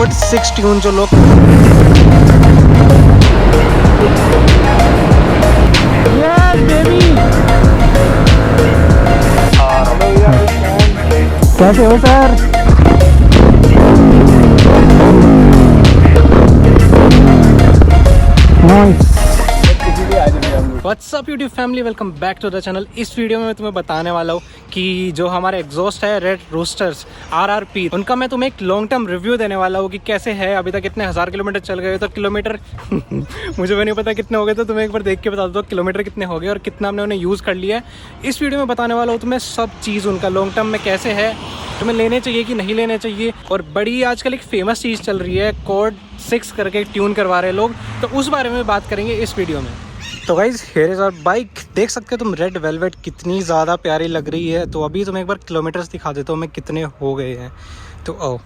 Code 6 tune जो लोग कैसे हो sir? What's up YouTube family, welcome back to the channel. इस वीडियो में मैं तुम्हें बताने वाला हूँ कि जो हमारे एग्जॉस्ट है रेड रोस्टर्स RRP, उनका मैं तुम्हें एक लॉन्ग टर्म रिव्यू देने वाला हूँ कि कैसे है। अभी तक इतने 1000 किलोमीटर चल गए तो किलोमीटर मुझे भी नहीं पता कितने हो गए, तो तुम्हें एक बार देख के बता दो किलोमीटर कितने हो गए और कितना हमने उन्हें यूज़ कर लिया है। इस वीडियो में बताने वाला हूँ तुम्हें सब चीज़ उनका लॉन्ग टर्म में कैसे है, तुम्हें लेने चाहिए कि नहीं लेने चाहिए। और बड़ी आजकल एक फेमस चीज़ चल रही है, कोड 6 करके ट्यून करवा रहे हैं लोग, तो उस बारे में बात करेंगे इस वीडियो में। तो guys here is our bike. देख सकते हो तुम रेड वेलवेट कितनी ज़्यादा प्यारी लग रही है। तो अभी तुम्हें एक बार किलोमीटर्स दिखा देता हूँ मैं कितने हो गए हैं। तो आओ,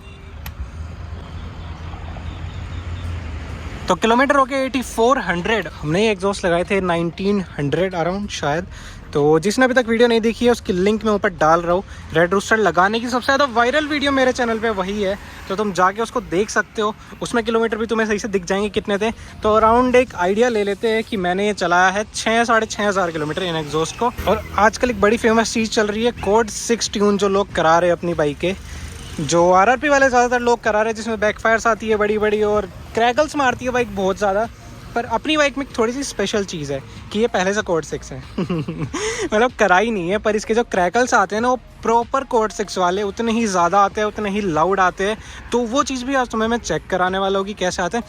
तो किलोमीटर हो गए 8400। हमने ये एग्जॉस्ट लगाए थे 1900 अराउंड शायद। तो जिसने अभी तक वीडियो नहीं देखी है उसकी लिंक मैं ऊपर डाल रहा हूँ। रेड रोस्टर लगाने की सबसे ज़्यादा वायरल वीडियो मेरे चैनल पे वही है, तो तुम जाके उसको देख सकते हो। उसमें किलोमीटर भी तुम्हें सही से दिख जाएंगे कितने थे। तो अराउंड एक आइडिया ले लेते हैं कि मैंने ये चलाया है 6-6.5 किलोमीटर इन एग्जॉस्ट को। और आजकल एक बड़ी फेमस चीज़ चल रही है कोड 6 ट्यून जो लोग करा रहे हैं अपनी बाइक के, जो RRP वाले ज़्यादातर लोग करा रहे हैं, जिसमें बैकफायर्स आती है बड़ी बड़ी और क्रैकल्स मारती है बाइक बहुत ज़्यादा। पर अपनी बाइक में थोड़ी सी स्पेशल चीज़ है कि ये पहले से कोड 6 है मतलब कराई नहीं है, पर इसके जो क्रैकल्स आते हैं ना वो प्रॉपर कोड 6 वाले उतने ही ज़्यादा आते हैं, उतने ही लाउड आते हैं। तो वो चीज़ भी आज तुम्हें मैं चेक कराने वाला हूँ कि कैसे आते हैं।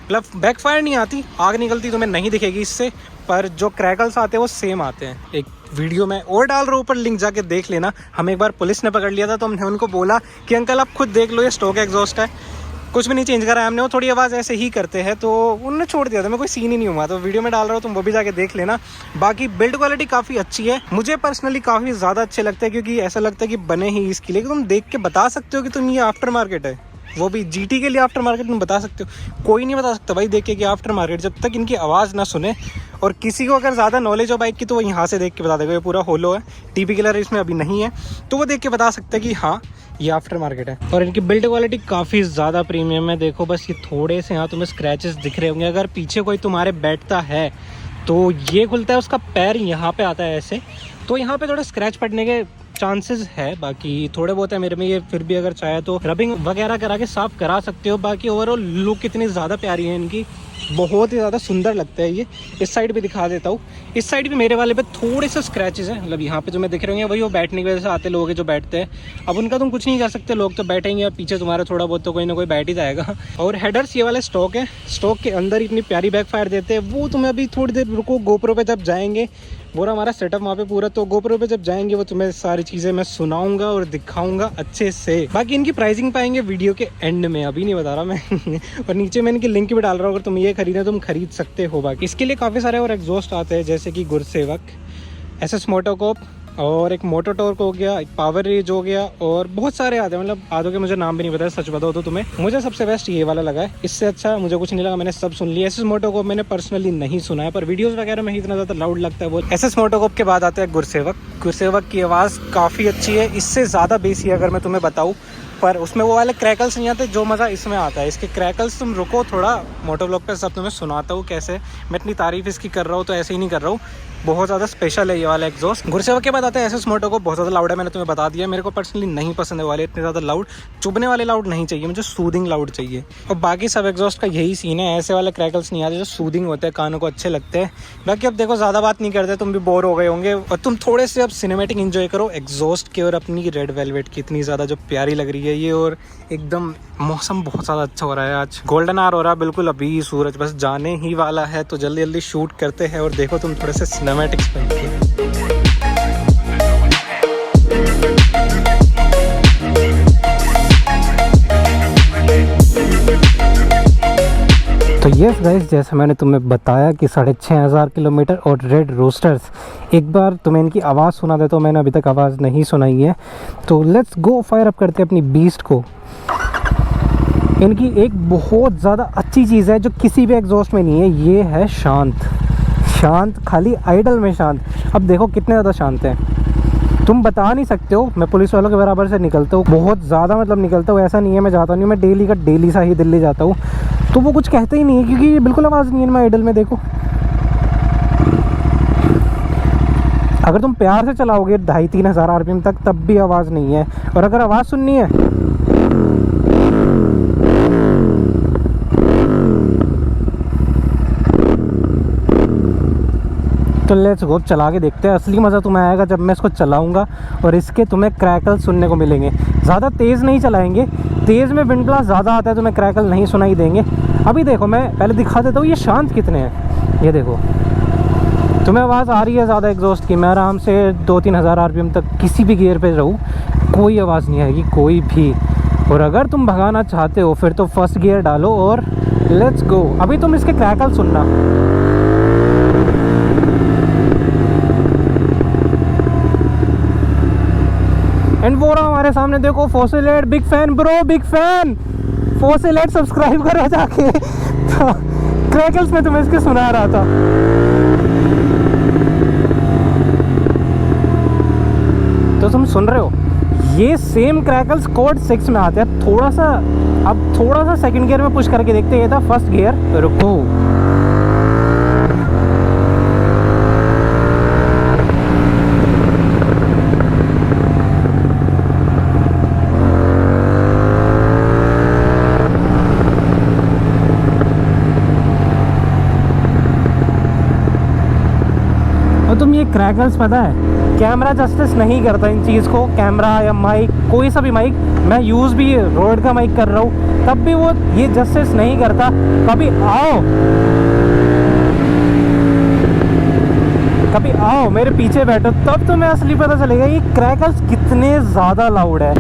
मतलब बैकफायर नहीं आती, आग निकलती तुम्हें नहीं दिखेगी इससे, पर जो क्रैकल्स आते हैं वो सेम आते हैं। एक वीडियो में और डाल रहा हूँ, ऊपर लिंक जाके देख लेना। हमें एक बार पुलिस ने पकड़ लिया था, तो हमने उनको बोला कि अंकल आप खुद देख लो, ये स्टॉक एग्जॉस्ट है, कुछ भी नहीं चेंज करा है हमने। वो थोड़ी आवाज़ ऐसे ही करते हैं, तो उन्होंने छोड़ दिया था, मैं कोई सीन ही नहीं हुआ। तो वीडियो में डाल रहा हूँ, तुम वो भी जाके देख लेना। बाकी बिल्ड क्वालिटी काफ़ी अच्छी है, मुझे पर्सनली काफ़ी ज़्यादा अच्छे लगते हैं, क्योंकि ऐसा लगता है कि बने ही इसके लिए। तुम देख के बता सकते हो कि तुम ये आफ्टर मार्केट है, वो भी GT के लिए आफ्टर मार्केट तुम बता सकते हो। कोई नहीं बता सकता भाई देख के कि आफ्टर मार्केट, जब तक इनकी आवाज़ ना सुने। और किसी को अगर ज़्यादा नॉलेज हो बाइक की तो वो यहाँ से देख के बता देगा। ये पूरा होलो है, TP कलर इसमें अभी नहीं है, तो वो देख के बता सकते हैं कि हाँ ये आफ्टर मार्केट है। और इनकी बिल्ड क्वालिटी काफ़ी ज़्यादा प्रीमियम है। देखो बस ये थोड़े से यहाँ तुम्हें स्क्रैचेस दिख रहे होंगे। अगर पीछे कोई तुम्हारे बैठता है तो ये खुलता है, उसका पैर यहाँ पे आता है ऐसे, तो यहाँ पे थोड़े स्क्रैच पड़ने के चांसेस है। बाकी थोड़े बहुत है मेरे में, ये फिर भी अगर चाहे तो रबिंग वगैरह करा के साफ करा सकते हो। बाकी ओवरऑल लुक कितनी ज़्यादा प्यारी है इनकी, बहुत ही ज़्यादा सुंदर लगता है ये। इस साइड भी दिखा देता हूँ, इस साइड भी मेरे वाले पे थोड़े से स्क्रैचेस हैं। मतलब यहाँ पे जो मैं दिख रहे होंगे वही वो बैठने की वजह से आते लोग हैं जो बैठते हैं। अब उनका तुम कुछ नहीं कर सकते, लोग तो बैठेंगे, पीछे तुम्हारा थोड़ा बहुत तो कोई ना कोई बैठ ही जाएगा। और हेडर्स ये वाले स्टॉक है, स्टॉक के अंदर इतनी प्यारी बैकफायर देते हैं। वो तुम्हें अभी थोड़ी देर रुको, गोप्रो पे जब जाएंगे, वो हमारा सेटअप वहाँ पे पूरा, तो गोप्रो पे जब जाएंगे वो तुम्हें सारी चीज़ें मैं सुनाऊंगा और दिखाऊंगा अच्छे से। बाकी इनकी प्राइसिंग पाएंगे वीडियो के एंड में, अभी नहीं बता रहा मैं और नीचे मैं इनकी लिंक भी डाल रहा हूँ, अगर तुम ये खरीदे तुम खरीद सकते हो। बाकी इसके लिए काफ़ी सारे और एग्जॉस्ट आते हैं, जैसे कि गुरसेवक, SS मोटोकॉप, और एक मोटोटॉर्क हो गया, एक पावर रेज हो गया, और बहुत सारे आते हैं। मतलब आधों के मुझे नाम भी नहीं पता, सच बताओ तो तुम्हें। मुझे सबसे बेस्ट ये वाला लगा है, इससे अच्छा मुझे कुछ नहीं लगा, मैंने सब सुन लिया। SS मोटोकॉप मैंने पर्सनली नहीं सुना है, पर वीडियोस वगैरह में इतना ज़्यादा लाउड लगता है वो। SS मोटोकॉप के बाद आता है गुरसेवक। गुरसेवक की आवाज़ काफ़ी अच्छी है, इससे ज़्यादा बेसी अगर मैं तुम्हें बताऊँ, पर उसमें वो वाले क्रैकल्स नहीं आते जो मज़ा इसमें आता है। इसके क्रैकल्स तुम रुको थोड़ा, मोटो ब्लॉग पे सब तुम्हें सुनाता हूँ कैसे। मैं इतनी तारीफ इसकी कर रहा हूँ तो ऐसे ही नहीं कर रहा हूँ, बहुत ज़्यादा स्पेशल है ये वाला एग्जॉस्ट। गुरसेवक के बाद आता है SS मोटोकॉप, बहुत ज़्यादा लाउड है, मैंने तुम्हें बता दिया। मेरे को पर्सनली नहीं पसंद है वाले इतने ज़्यादा लाउड, चुभने वाले लाउड नहीं चाहिए मुझे, सूदिंग लाउड चाहिए। और बाकी सब एग्जॉस्ट का यही सीन है, ऐसे वाले क्रैकल्स नहीं आते जो सूदिंग होते हैं, कानों को अच्छे लगते हैं। बाकी अब देखो ज़्यादा बात नहीं करते, तुम भी बोर हो गए होंगे और तुम थोड़े से अब सिनेमैटिक एंजॉय करो एग्जॉस्ट के और अपनी रेड वेलवेट की इतनी ज़्यादा जो प्यारी लग रही है ये। और एकदम मौसम बहुत ज़्यादा अच्छा हो रहा है आज, गोल्डन आवर हो रहा है बिल्कुल, अभी सूरज बस जाने ही वाला है, तो जल्दी जल्दी शूट करते हैं। और देखो तुम थोड़े से सिनेमैटिक्स बनते हैं। तो यस गाइस, जैसे मैंने तुम्हें बताया कि 6500 किलोमीटर और रेड रोस्टर्स, एक बार तुम्हें इनकी आवाज़ सुना देता हूँ, मैंने अभी तक आवाज़ नहीं सुनाई है। तो लेट्स गो, फायर अप करते हैं अपनी बीस्ट को। इनकी एक बहुत ज़्यादा अच्छी चीज़ है जो किसी भी एग्जॉस्ट में नहीं है, ये है शांत। शांत, खाली आइडल में शांत। अब देखो कितने ज़्यादा शांत हैं। तुम बता नहीं सकते हो, मैं पुलिस वालों के बराबर से निकलता हूँ, बहुत ज़्यादा मतलब निकलता हूँ। ऐसा नहीं है मैं जाता नहीं हूँ, मैं डेली का डेली सा ही दिल्ली जाता हूँ, तो वो कुछ कहते ही नहीं है क्योंकि बिल्कुल आवाज़ नहीं है मैं आइडल में। देखो अगर तुम प्यार से चलाओगे 2,500-3 हज़ार आरपीएम तक तब भी आवाज़ नहीं है। और अगर आवाज़ सुननी है तो लेट्स गो, चला के देखते हैं। असली मज़ा तुम्हें आएगा जब मैं इसको चलाऊंगा और इसके तुम्हें क्रैकल सुनने को मिलेंगे। ज़्यादा तेज़ नहीं चलाएंगे, तेज़ में विंड ब्लास्ट ज़्यादा आता है, तुम्हें क्रैकल नहीं सुनाई देंगे। अभी देखो मैं पहले दिखा देता हूँ ये शांत कितने हैं। ये देखो तुम्हें आवाज़ आ रही है ज़्यादा एग्जॉस्ट की, मैं आराम से 2-3 हज़ार आरपीएम तक किसी भी गियर पे रहूँ कोई आवाज़ नहीं आएगी कोई भी। और अगर तुम भगाना चाहते हो फिर तो फर्स्ट गियर डालो और लेट्स गो। अभी तुम इसके क्रैकल सुनना। एंड वो रहा हमारे सामने, देखो फोसिलेट, big fan bro, big fan. फोसिलेट सब्सक्राइब करो जाके। तो क्रैकल्स में तुम्हें इसके सुना रहा था। तो तुम सुन रहे हो ये सेम क्रैकल्स कोड 6 में आते हैं। थोड़ा सा सेकंड गियर में पुश करके देखते हैं। ये था फर्स्ट गियर, रुको। और तुम ये क्रैकल्स पता है कैमरा जस्टिस नहीं करता इन चीज़ को। कैमरा या माइक, कोई सा भी माइक, मैं यूज़ भी रोड का माइक कर रहा हूँ तब भी वो ये जस्टिस नहीं करता। कभी आओ मेरे पीछे बैठो तब तुम्हें असली पता चलेगा ये क्रैकल्स कितने ज़्यादा लाउड है।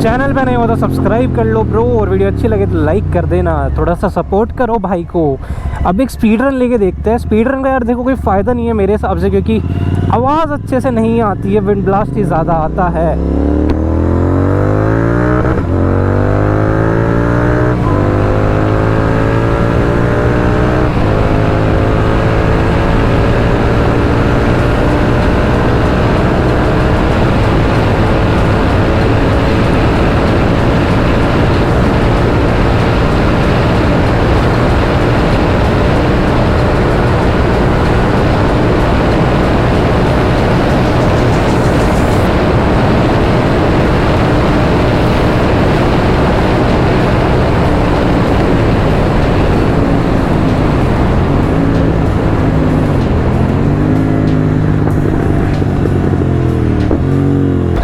चैनल पे नहीं हो तो सब्सक्राइब कर लो ब्रो, और वीडियो अच्छी लगे तो लाइक कर देना, थोड़ा सा सपोर्ट करो भाई को। अब एक स्पीड रन लेके देखते हैं। स्पीड रन का यार देखो कोई फ़ायदा नहीं है मेरे हिसाब से, क्योंकि आवाज़ अच्छे से नहीं आती है, विंड ब्लास्ट ही ज़्यादा आता है।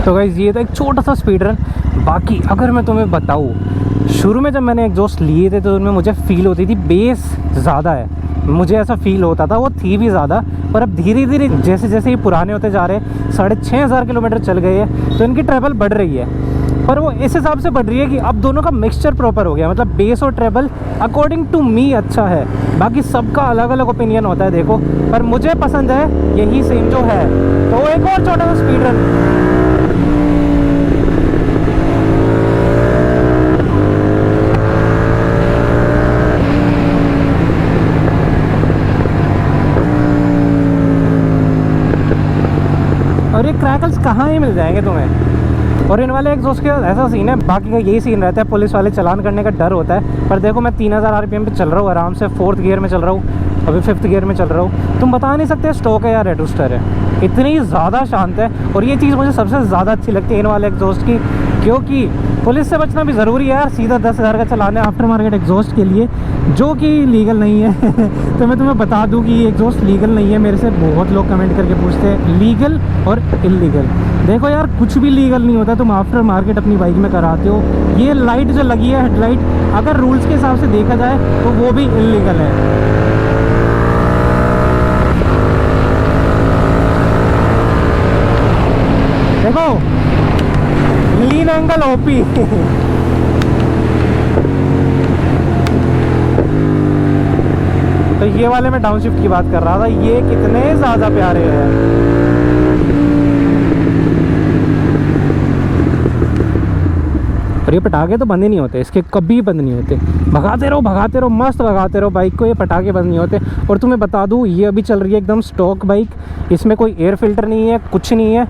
तो गाइस ये था एक छोटा सा स्पीड रन। बाकी अगर मैं तुम्हें बताऊँ, शुरू में जब मैंने एग्जॉस्ट लिए थे तो उनमें मुझे फील होती थी बेस ज़्यादा है, मुझे ऐसा फील होता था, वो थी भी ज़्यादा। पर अब धीरे धीरे जैसे जैसे ये पुराने होते जा रहे हैं, 6,500 किलोमीटर चल गए हैं, तो इनकी ट्रैवल बढ़ रही है। पर वो इस हिसाब से बढ़ रही है कि अब दोनों का मिक्सचर प्रॉपर हो गया, मतलब बेस और ट्रैवल अकॉर्डिंग टू मी अच्छा है। बाकी सबका अलग अलग ओपिनियन होता है देखो, पर मुझे पसंद है यही सेम जो है। तो एक और छोटा सा स्पीड रन। और ये क्रैकल्स कहाँ ही मिल जाएंगे तुम्हें। और इन वाले एग्जॉस्ट के ऐसा सीन है, बाकी का यही सीन रहता है, पुलिस वाले चालान करने का डर होता है। पर देखो मैं 3,000 आरपीएम पे चल रहा हूँ आराम से, 4th गियर में चल रहा हूँ, अभी 5th गियर में चल रहा हूँ। तुम बता नहीं सकते स्टॉक है या रेड रूस्टर है, इतनी ज़्यादा शांत है। और ये चीज़ मुझे सबसे ज़्यादा अच्छी लगती है इन वाले एग्जॉस्ट की, क्योंकि पुलिस से बचना भी ज़रूरी है यार। सीधा 10,000 का चलाना है आफ्टर मार्केट एग्जॉस्ट के लिए, जो कि लीगल नहीं है। तो मैं तुम्हें बता दूं कि ये एग्जॉस्ट लीगल नहीं है। मेरे से बहुत लोग कमेंट करके पूछते हैं लीगल और इलीगल। देखो यार कुछ भी लीगल नहीं होता, तुम आफ्टर मार्केट अपनी बाइक में कराते हो। ये लाइट जो लगी है हेडलाइट, अगर रूल्स के हिसाब से देखा जाए तो वो भी इलीगल है। देखो लीन एंगल ओपी। तो ये वाले मैं डाउनशिफ्ट की बात कर रहा था, ये कितने ज़्यादा प्यारे हैं। और ये पटाखे तो बंद ही नहीं होते, इसके कभी बंद नहीं होते। भगाते रहो मस्त भगाते रहो बाइक को, ये पटाखे बंद नहीं होते। और तुम्हें बता दूँ ये अभी चल रही है एकदम स्टॉक बाइक, इसमें कोई एयर फिल्टर नहीं है, कुछ नहीं है।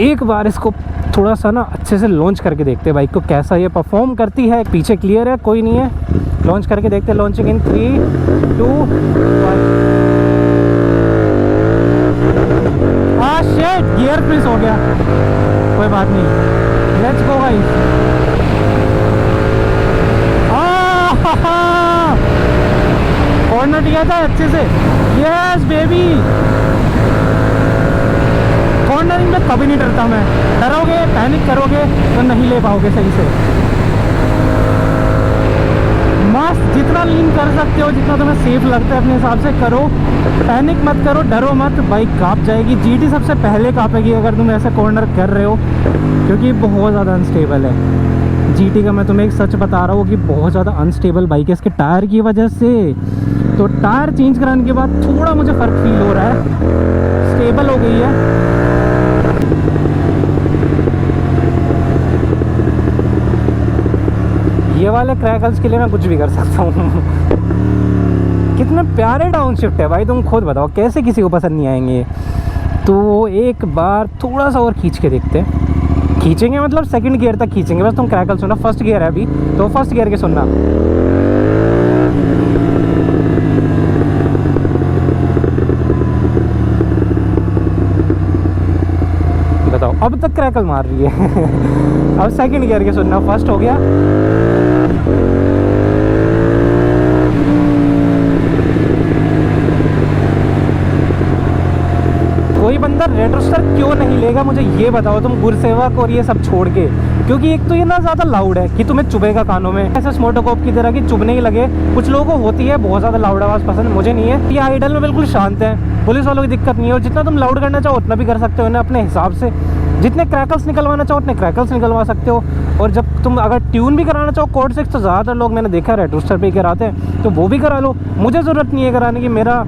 एक बार इसको थोड़ा सा ना अच्छे से लॉन्च करके देखते हैं बाइक को कैसा ये परफॉर्म करती है। पीछे क्लियर है, कोई नहीं है, लॉन्च करके देखते हैं। Launching in 3, 2, 1। Shit, gear freeze हो गया, कोई बात नहीं, लेट्स गो गाइस। कॉर्नर दिया था अच्छे से, यस बेबी। कॉर्नरिंग में कभी नहीं डरता मैं, डरोगे पैनिक करोगे तो नहीं ले पाओगे सही से। मस्त, जितना लीन कर सकते हो, जितना तुम्हें सेफ लगता है अपने हिसाब से करो, पैनिक मत करो, डरो मत, बाइक काँप जाएगी। जीटी सबसे पहले काँपेगी अगर तुम ऐसे कॉर्नर कर रहे हो, क्योंकि बहुत ज़्यादा अनस्टेबल है। जीटी का मैं तुम्हें एक सच बता रहा हूँ कि बहुत ज़्यादा अनस्टेबल बाइक है इसके टायर की वजह से। तो टायर चेंज कराने के बाद थोड़ा मुझे फ़र्क फील हो रहा है, स्टेबल हो गई है। ये वाले क्रैकल्स के लिए मैं कुछ भी कर सकता हूँ। कितने प्यारे डाउन शिफ्ट है भाई, तुम खुद बताओ कैसे किसी को पसंद नहीं आएंगे। तो एक बार थोड़ा सा और खींच के देखते हैं, खींचेंगे मतलब सेकंड गियर तक खींचेंगे बस। तुम क्रैकल सुनना, फर्स्ट गियर है अभी, तो फर्स्ट गियर के सुनना। बताओ, अब तक क्रैकल मार रही है। अब सेकंड गियर के सुनना, फर्स्ट हो गया। कोई बंदा रेड रोस्टर क्यों नहीं लेगा मुझे ये बताओ तुम, गुरसेवक और ये सब छोड़ के। क्योंकि एक तो ये ना ज़्यादा लाउड है कि तुम्हें चुभेगा कानों में, ऐसे स्मोटोकॉप की तरह की चुभने ही लगे। कुछ लोगों को होती है बहुत ज़्यादा लाउड आवाज़ पसंद, मुझे नहीं है। ये आइडल में बिल्कुल शांत है, पुलिस वालों की दिक्कत नहीं है। और जितना तुम लाउड करना चाहो उतना भी कर सकते हो ना अपने हिसाब से। जितने क्रैकल्स निकलवाना चाहो उतने क्रैकल्स निकलवा सकते हो। और जब तुम अगर ट्यून भी कराना चाहो कोड 6, तो ज़्यादातर लोग मैंने देखा रेड रोस्टर पे कराते हैं, तो वो भी करा लो। मुझे ज़रूरत नहीं है कराने की, मेरा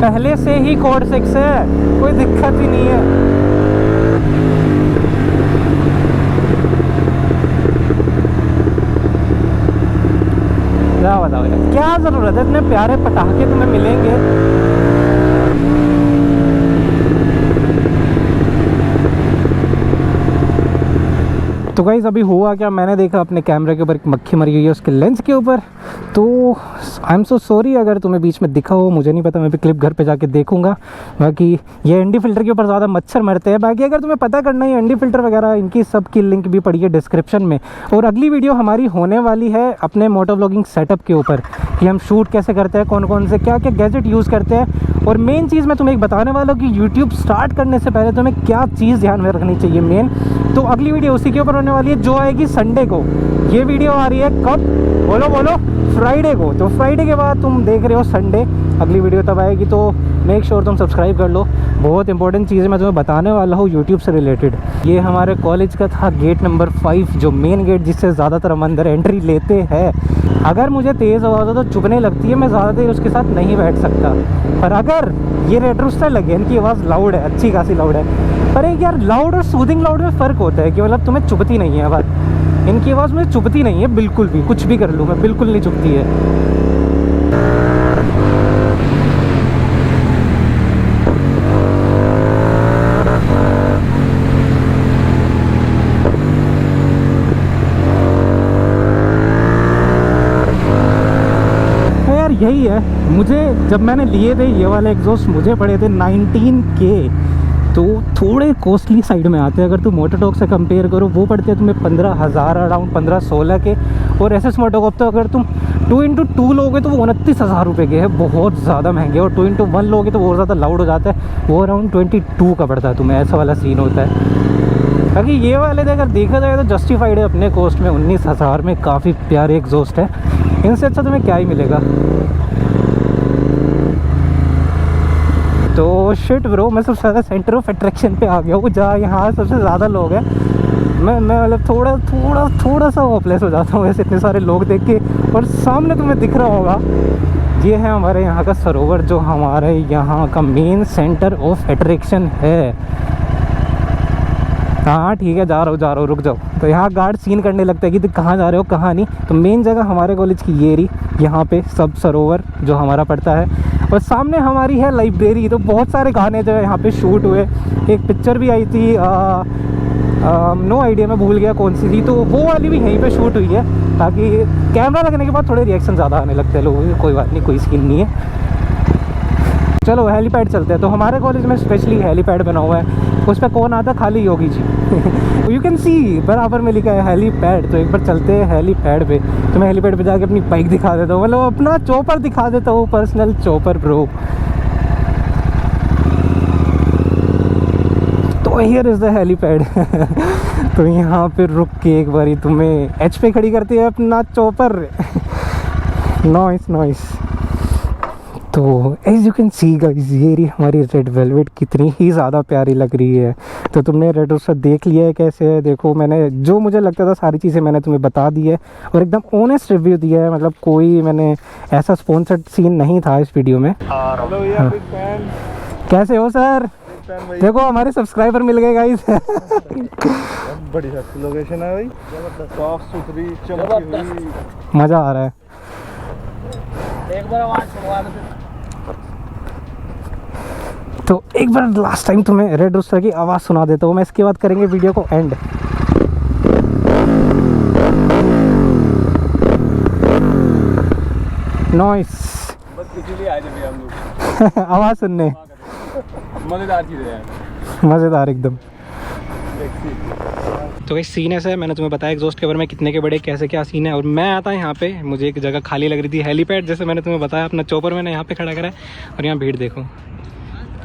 पहले से ही कोड 6 है, कोई दिक्कत ही नहीं है। क्या बताओ यार, क्या ज़रूरत है, इतने प्यारे पटाखे तुम्हें मिलेंगे। तो गाइस अभी हुआ क्या, मैंने देखा अपने कैमरे के ऊपर एक मक्खी मरी हुई है उसके लेंस के ऊपर। तो आई एम सो सॉरी अगर तुम्हें बीच में दिखा हो, मुझे नहीं पता, मैं भी क्लिप घर पे जाके देखूंगा। बाकी ये एनडी फिल्टर के ऊपर ज़्यादा मच्छर मरते हैं। बाकी अगर तुम्हें पता करना है एनडी फिल्टर वगैरह, इनकी सबकी लिंक भी पड़ी है डिस्क्रिप्शन में। और अगली वीडियो हमारी होने वाली है अपने मोटो व्लॉगिंग सेटअप के ऊपर, कि हम शूट कैसे करते हैं, कौन कौन से क्या क्या गैजेट यूज़ करते हैं। और मेन चीज़ मैं तुम्हें एक बताने वाला हूँ कि यूट्यूब स्टार्ट करने से पहले तुम्हें क्या चीज़ ध्यान में रखनी चाहिए मेन। तो अगली वीडियो उसी के ऊपर होने वाली है, जो आएगी संडे को। ये वीडियो आ रही है कब, बोलो बोलो, फ्राइडे को। तो फ्राइडे के बाद तुम देख रहे हो संडे, अगली वीडियो तब आएगी। तो मेक श्योर तुम सब्सक्राइब कर लो। बहुत इंपॉर्टेंट चीज़ मैं तुम्हें बताने वाला हूँ यूट्यूब से रिलेटेड। ये हमारे कॉलेज का था गेट नंबर 5, जो मेन गेट जिससे ज़्यादातर हम अंदर एंट्री लेते हैं। अगर मुझे तेज़ आवाज़ हो तो चुभने लगती है, मैं ज़्यादा देर उसके साथ नहीं बैठ सकता। पर अगर ये रेड रोस्टर लगे, इनकी आवाज़ लाउड है, अच्छी खासी लाउड है। पर एक यार लाउड और सूदिंग लाउड में फ़र्क होता है कि मतलब तुम्हें चुभती नहीं है आवाज़। इनकी आवाज़ मुझे चुभती नहीं है बिल्कुल भी, कुछ भी कर लूँ मैं, बिल्कुल नहीं चुभती है। यही है, मुझे जब मैंने लिए थे ये वाले एग्जॉस्ट मुझे पड़े थे 19K, तो थोड़े कॉस्टली साइड में आते हैं। अगर तुम मोटोटॉक से कंपेयर करो, वो पड़ते हैं तुम्हें 15,000 अराउंड 15-16 के। और एसएस मोटोकॉप तो अगर तुम 2x2 लोगे तो वो 29,000 रुपये के है, बहुत ज़्यादा महंगे। और 2x1 लोगे तो वो ज़्यादा लाउड हो जाता है, वो अराउंड 22 का पड़ता है तुम्हें, ऐसा वाला सीन होता है। बाकी ये वाले अगर देखा जाए तो जस्टिफाइड है अपने कॉस्ट में, 19,000 में काफ़ी प्यारे एग्जॉस्ट है। इनसे अच्छा तुम्हें क्या ही मिलेगा। तो शिट ब्रो, मैं सबसे ज़्यादा सेंटर ऑफ अट्रैक्शन पे आ गया हूँ, जहाँ यहाँ सबसे ज़्यादा लोग हैं। मैं मतलब थोड़ा सा होपलेस हो जाता हूँ ऐसे इतने सारे लोग देख के। और सामने तुम्हें दिख रहा होगा, ये है हमारे यहाँ का सरोवर, जो हमारे यहाँ का मेन सेंटर ऑफ अट्रैक्शन है। हाँ ठीक है, जा रहा हूँ, रुक जाओ। तो यहाँ गार्ड सीन करने लगता है कि तुम कहाँ जा रहे हो, कहाँ नहीं। तो मेन जगह हमारे कॉलेज की ये रही, यहाँ पे सब सरोवर जो हमारा पड़ता है, और सामने हमारी है लाइब्रेरी। तो बहुत सारे गाने जो है यहाँ पे शूट हुए। एक पिक्चर भी आई थी, नो आइडिया, मैं भूल गया कौन सी थी, तो वो वाली भी यहीं पे शूट हुई है, ताकि कैमरा लगने के बाद थोड़े रिएक्शन ज़्यादा आने लगते हैं लोगों के। कोई बात नहीं, कोई सीन नहीं है। चलो हेलीपैड चलते हैं। तो हमारे कॉलेज में स्पेशली हेलीपैड बना हुआ है, उस पर कौन आता, खाली योगी जी। यू कैन सी बराबर में लिखा है हेलीपैड। तो एक बार चलते हैं हेलीपैड पे। तो मैं हेलीपैड पे जाके अपनी बाइक दिखा देता हूँ, मतलब अपना चॉपर दिखा देता हूँ, पर्सनल चॉपर ब्रो। तो हियर इज़ द हेलीपैड। तो यहाँ पे रुक के एक बारी तुम्हें एच पे खड़ी करती है अपना चॉपर। Noise noise. तो as you can see guys, ये रही हमारी रेड वेलवेट, कितनी ही ज़्यादा प्यारी लग रही है। तो तुमने रेड रोस्टर देख लिया है कैसे है। देखो, मैंने जो मुझे लगता था सारी चीज़ें मैंने तुम्हें बता दी है, और एकदम ऑनेस्ट रिव्यू दिया है। मतलब कोई मैंने ऐसा स्पॉन्सर्ड सीन नहीं था इस वीडियो में। हेलो यार, बिग फैन। कैसे हो सर? देखो हमारे सब्सक्राइबर मिल गए गाइस। बड़ी अच्छी लोकेशन है भाई, साफ सुथरी चमकी हुई, मज़ा आ रहा है। एक बार आवाज सुनवा दो। तो एक बार लास्ट टाइम तुम्हें रेड रोस्टर की आवाज़ सुना देता हूँ मैं, इसके बाद करेंगे वीडियो को एंड। नॉइस। बस इसीलिए आए थे हम लोग आवाज़ सुनने। मज़ेदार चीज़ है, मज़ेदार एकदम। तो इस सीन ऐसा है, मैंने तुम्हें बताया एग्जॉस्ट कवर में कितने के बड़े कैसे क्या सीन है। और मैं आता यहाँ पे, मुझे एक जगह खाली लग रही थी, हेलीपैड, जैसे मैंने तुम्हें बताया, अपना चॉपर मैंने यहाँ पे खड़ा करा है। और यहाँ भीड़ देखो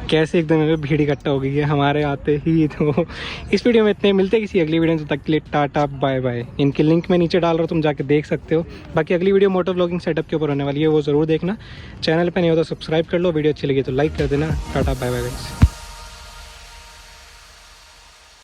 कैसे एकदम भीड़ इकट्ठा हो गई है हमारे आते ही। तो इस वीडियो में इतने, मिलते हैं किसी अगली वीडियो में, तब तक के लिए टाटा बाय बाय। इनकी लिंक मैं नीचे डाल रहा हूँ, तुम जाके देख सकते हो। बाकी अगली वीडियो मोटर व्लॉगिंग सेटअप के ऊपर होने वाली है, वो ज़रूर देखना। चैनल पे नहीं हो तो सब्सक्राइब कर लो, वीडियो अच्छी लगी तो लाइक कर देना। Tata bye bye guys.